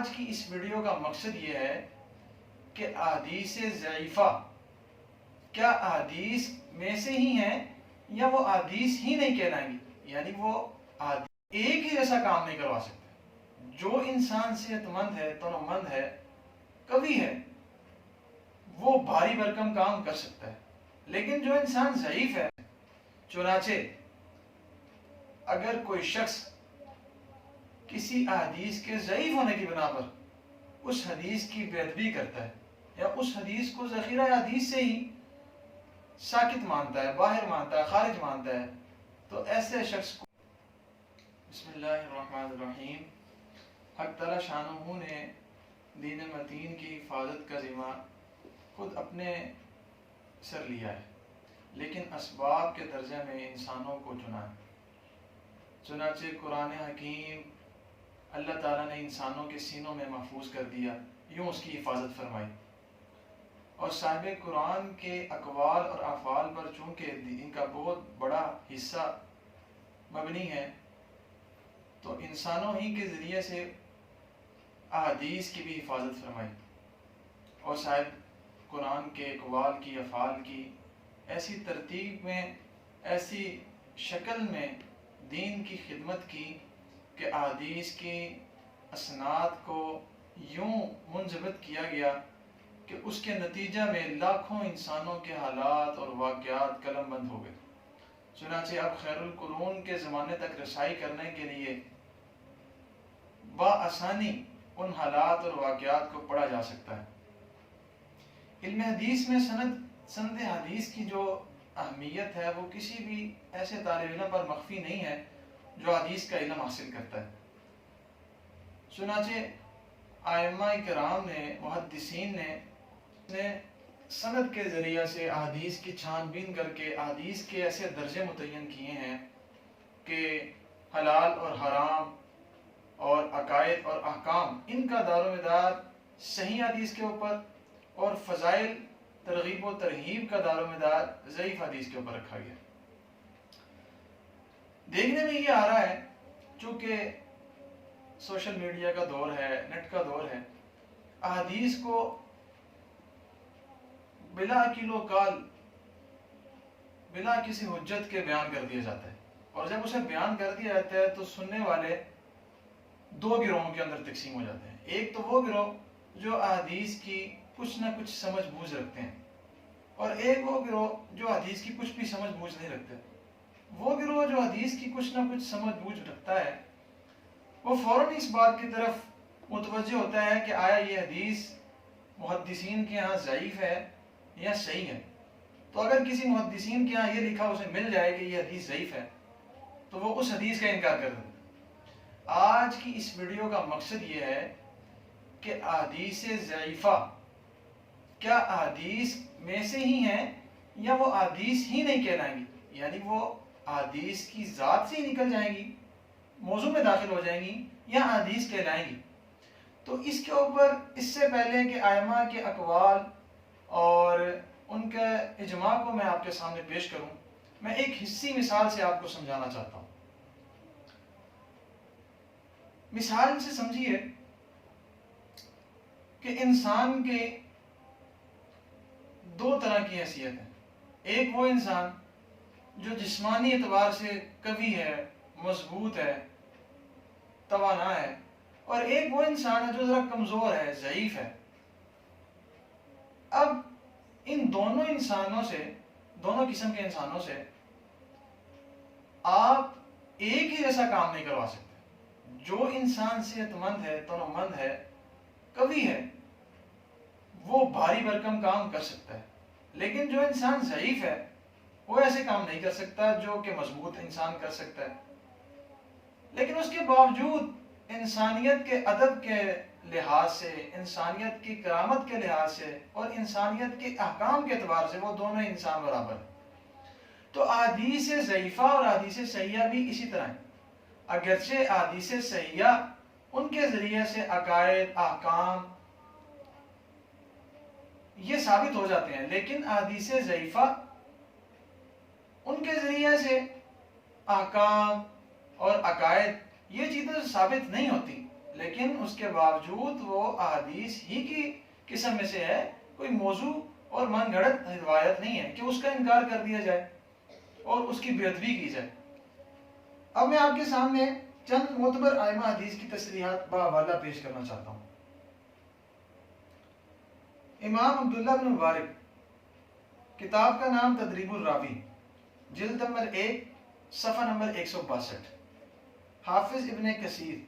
آج کی اس ویڈیو کا مقصد یہ ہے کہ احادیث ضعیفہ کیا احادیث میں سے ہی ہیں یا وہ احادیث ہی نہیں کہلائیں گی، یعنی وہ ایک ہی جیسا کام نہیں کروا سکتے۔ جو انسان صحت مند ہے، تنومند ہے، قوی ہے، وہ بھاری بھرکم کام کر سکتا ہے، لیکن جو انسان ضعیف ہے، چنانچہ اگر کوئی شخص کسی حدیث کے ضعیف ہونے کی بنا پر اس حدیث کی بے ادبی کرتا ہے یا اس حدیث کو ذخیرہ حدیث سے ہی ساکت مانتا ہے، باہر مانتا ہے، خارج مانتا ہے، تو ایسے شخص کو بسم اللہ الرحمن الرحیم، حق تعالی شانہ نے دین متین کی حفاظت کا ذمہ خود اپنے سر لیا ہے، لیکن اسباب کے درجے میں انسانوں کو چنا ہے۔ چنانچہ قرآن حکیم اللہ تعالیٰ نے انسانوں کے سینوں میں محفوظ کر دیا، یوں اس کی حفاظت فرمائی، اور صاحب قرآن کے اقوال اور افعال پر چونکہ ان کا بہت بڑا حصہ مبنی ہے، تو انسانوں ہی کے ذریعے سے احادیث کی بھی حفاظت فرمائی، اور صاحب قرآن کے اقوال کی، افعال کی ایسی ترتیب میں، ایسی شکل میں دین کی خدمت کی کہ احادیث کی اسناد کو یوں منضبط کیا گیا کہ اس کے نتیجہ میں لاکھوں انسانوں کے حالات اور واقعات قلم بند ہو گئے۔ چنانچہ اب خیر القرون کے زمانے تک رسائی کرنے کے لیے بآسانی ان حالات اور واقعات کو پڑھا جا سکتا ہے۔ علم حدیث میں سند حدیث کی جو اہمیت ہے وہ کسی بھی ایسے طالب علم پر مخفی نہیں ہے جو حدیث کا علم حاصل کرتا ہے۔ چنانچہ ائمہ کرام نے، محدثین نے سند کے ذریعے سے احادیث کی چھان بین کر کے احادیث کے ایسے درجے متعین کیے ہیں کہ حلال اور حرام اور عقائد اور احکام، ان کا دار و مدار صحیح حدیث کے اوپر، اور فضائل، ترغیب و ترہیب کا دار و مدار ضعیف حدیث کے اوپر رکھا گیا۔ دیکھنے میں یہ آ رہا ہے، چونکہ سوشل میڈیا کا دور ہے، نیٹ کا دور ہے، احادیث کو بلا کیل و کال، بلا کسی حجت کے بیان کر دیا جاتا ہے، اور جب اسے بیان کر دیا جاتا ہے تو سننے والے دو گروہوں کے اندر تقسیم ہو جاتے ہیں۔ ایک تو وہ گروہ جو احادیث کی کچھ نہ کچھ سمجھ بوجھ رکھتے ہیں، اور ایک وہ گروہ جو حدیث کی کچھ بھی سمجھ بوجھ نہیں رکھتے۔ وہ گروہ جو حدیث کی کچھ نہ کچھ سمجھ بوجھ رکھتا ہے، وہ فوراً اس بات کی طرف متوجہ ہوتا ہے کہ آیا یہ حدیث محدثین کے ہاں ضعیف ہے یا صحیح ہے۔ تو اگر کسی محدثین کے ہاں یہ لکھا اسے مل جائے کہ یہ حدیث ضعیف ہے، تو وہ اس حدیث کا انکار کر دیتا ہے۔ آج کی اس ویڈیو کا مقصد یہ ہے کہ احادیث ضعیفہ کیا احادیث میں سے ہی ہیں یا وہ احادیث ہی نہیں کہلائیں گی، یعنی وہ احادیث کی ذات سے ہی نکل جائیں گی، موضوع میں داخل ہو جائیں گی، یا احادیث کہلائیں گی۔ تو اس کے اوپر اس سے پہلے کہ ائمہ کے اقوال اور ان کے اجماع کو میں آپ کے سامنے پیش کروں، میں ایک حصی مثال سے آپ کو سمجھانا چاہتا ہوں۔ مثال سے سمجھیے کہ انسان کے دو طرح کی حیثیت ہے۔ ایک وہ انسان جو جسمانی اعتبار سے قوی ہے، مضبوط ہے، توانا ہے، اور ایک وہ انسان ہے جو ذرا کمزور ہے، ضعیف ہے۔ اب ان دونوں انسانوں سے، دونوں قسم کے انسانوں سے آپ ایک ہی جیسا کام نہیں کروا سکتے۔ جو انسان صحت مند ہے، تنومند ہے، قوی ہے، وہ بھاری بھرکم کام کر سکتا ہے، لیکن جو انسان ضعیف ہے وہ ایسے کام نہیں کر سکتا جو کہ مضبوط انسان کر سکتا ہے۔ لیکن اس کے باوجود انسانیت کے ادب کے لحاظ سے، انسانیت کی کرامت کے لحاظ سے، اور انسانیت کے احکام کے اعتبار سے وہ دونوں انسان برابر ہیں۔ تو احادیث ضعیفہ اور احادیث صحیحہ بھی اسی طرح ہیں۔ اگرچہ احادیث صحیحہ ان کے ذریعے سے عقائد، احکام یہ ثابت ہو جاتے ہیں، لیکن احادیث ضعیفہ ان کے ذریعے سے احکام اور عقائد یہ چیزیں ثابت نہیں ہوتی، لیکن اس کے باوجود وہ احادیث ہی کی قسم میں سے ہے، کوئی موضوع اور من گھڑت روایت نہیں ہے کہ اس کا انکار کر دیا جائے اور اس کی بےادبی کی جائے۔ اب میں آپ کے سامنے چند معتبر ائمہ حدیث کی تصریحات بحوالہ پیش کرنا چاہتا ہوں۔ امام عبداللہ بن مبارک، کتاب کا نام تدریب الراوی، جلد نمبر 1 صفحہ نمبر 162۔ حافظ ابن کثیر،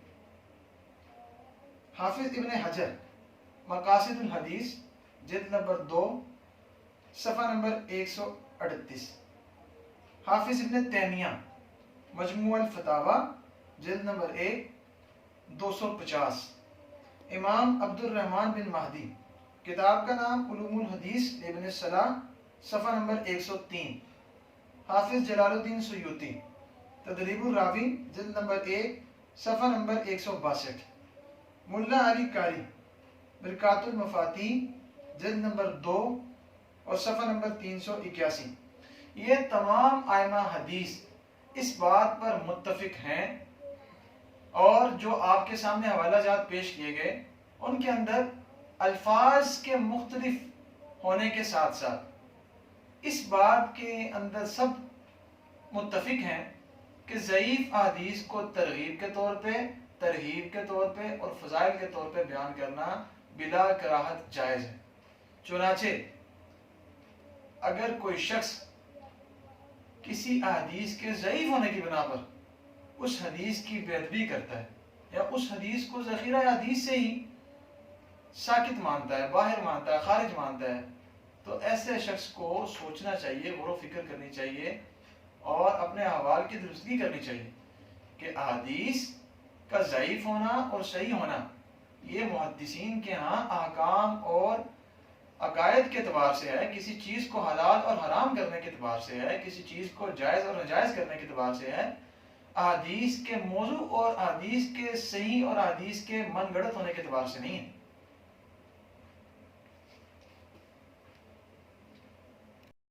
حافظ ابن حجر، مقاصد الحدیث، جلد نمبر 2 صفحہ نمبر 138۔ حافظ ابن تیمیہ، مجموع الفتاوی، جلد نمبر 1 250۔ امام عبد الرحمن بن مہدی، کتاب کا نام علوم الحدیث ابن صلاح، صفحہ نمبر 103۔ حافظ جلال الدین سیوطی، تدریب الراوی، جلد نمبر 1 صفحہ نمبر 162۔ ملا علی قاری، برکات المفاتیح، جلد نمبر 2 اور صفحہ نمبر 381۔ یہ تمام ائمہ حدیث اس بات پر متفق ہیں، اور جو آپ کے سامنے حوالہ جات پیش کیے گئے ان کے اندر الفاظ کے مختلف ہونے کے ساتھ ساتھ اس بات کے اندر سب متفق ہیں کہ ضعیف احادیث کو ترغیب کے طور پہ، ترہیب کے طور پہ اور فضائل کے طور پہ بیان کرنا بلا کراہت جائز ہے۔ چنانچہ اگر کوئی شخص کسی احادیث کے ضعیف ہونے کی بنا پر اس حدیث کی بے ادبی کرتا ہے یا اس حدیث کو ذخیرہ حدیث سے ہی ساکت مانتا ہے، باہر مانتا ہے، خارج مانتا ہے، تو ایسے شخص کو سوچنا چاہیے، غور و فکر کرنی چاہیے اور اپنے احوال کی درستگی کرنی چاہیے کہ احادیث کا ضعیف ہونا اور صحیح ہونا یہ محدثین کے ہاں احکام اور عقائد کے اعتبار سے ہے، کسی چیز کو حلال اور حرام کرنے کے اعتبار سے ہے، کسی چیز کو جائز اور ناجائز کرنے کے اعتبار سے ہے، احادیث کے موضوع اور احادیث کے صحیح اور احادیث کے من گھڑت ہونے کے اعتبار سے نہیں ہے۔